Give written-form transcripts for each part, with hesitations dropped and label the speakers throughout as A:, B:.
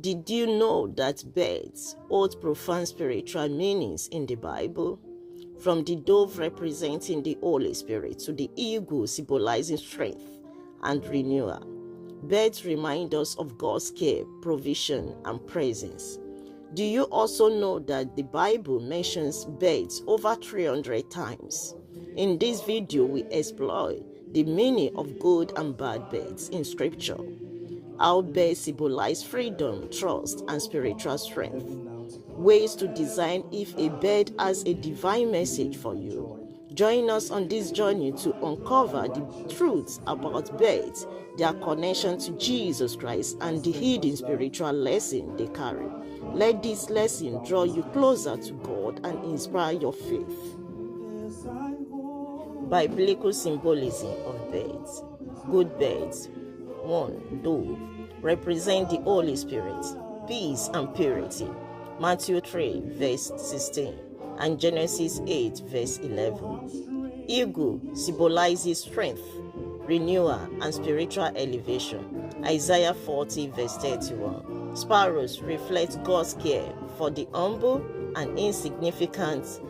A: Did you know that birds hold profound spiritual meanings in the Bible? From the dove representing the Holy Spirit to the eagle symbolizing strength and renewal, birds remind us of God's care, provision, and presence. Do you also know that the Bible mentions birds over 300 times? In this video, we explore the meaning of good and bad birds in Scripture, how birds symbolize freedom, trust, and spiritual strength, ways to design if a bird has a divine message for you. Join us on this journey to uncover the truths about birds, their connection to Jesus Christ, and the hidden spiritual lesson they carry. Let this lesson draw you closer to God and inspire your faith. Biblical symbolism of birds. Good birds. 1. Dove. Represent the Holy Spirit, peace and purity. Matthew 3 verse 16 and Genesis 8 verse 11. Eagle symbolizes strength, renewal, and spiritual elevation. Isaiah 40 verse 31. Sparrows reflect God's care for the humble and insignificant.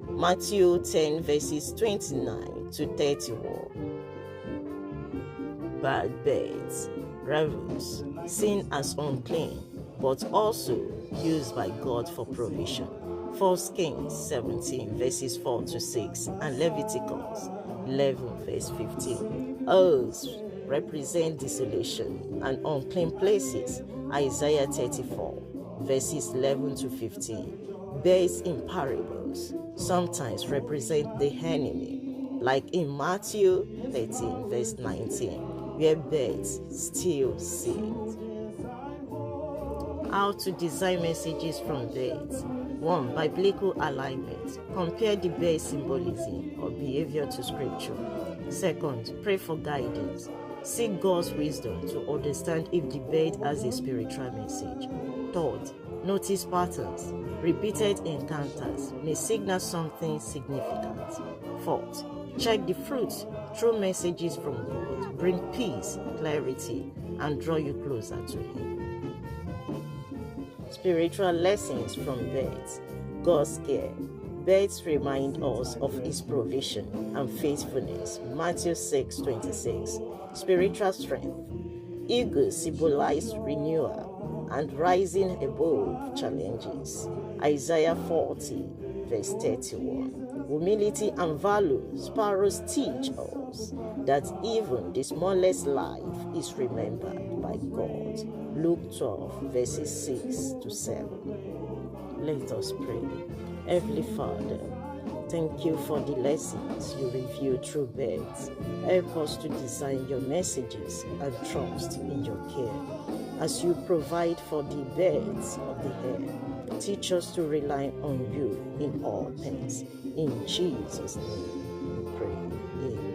A: Matthew 10 verses 29 to 31. Bad birds. Ravens, seen as unclean, but also used by God for provision. 1 Kings 17 verses 4 to 6 and Leviticus 11 verse 15. Owls represent desolation and unclean places. Isaiah 34 verses 11 to 15. Birds in parables sometimes represent the enemy, like in Matthew 13 verse 19, where birds steal seed. How to design messages from birds. 1. Biblical alignment. Compare the bird symbolism or behavior to Scripture. 2. Pray for guidance. Seek God's wisdom to understand if the bird has a spiritual message. 3. Notice patterns. Repeated encounters may signal something significant. 4. Check the fruit. True messages from God bring peace, clarity, and draw you closer to Him. Spiritual lessons from birds. God's care. Birds remind us of His provision and faithfulness. Matthew 6:26. Spiritual strength. Eagles symbolize renewal and rising above challenges. Isaiah 40 verse 31. Humility and value. Sparrows teach us that even the smallest life is remembered by God. Luke 12 verses 6 to 7. Let us pray. Heavenly Father, thank you for the lessons you reveal through birds. Help us to design your messages and trust in your care. As you provide for the birds of the air, teach us to rely on you in all things. In Jesus' name we pray. Amen.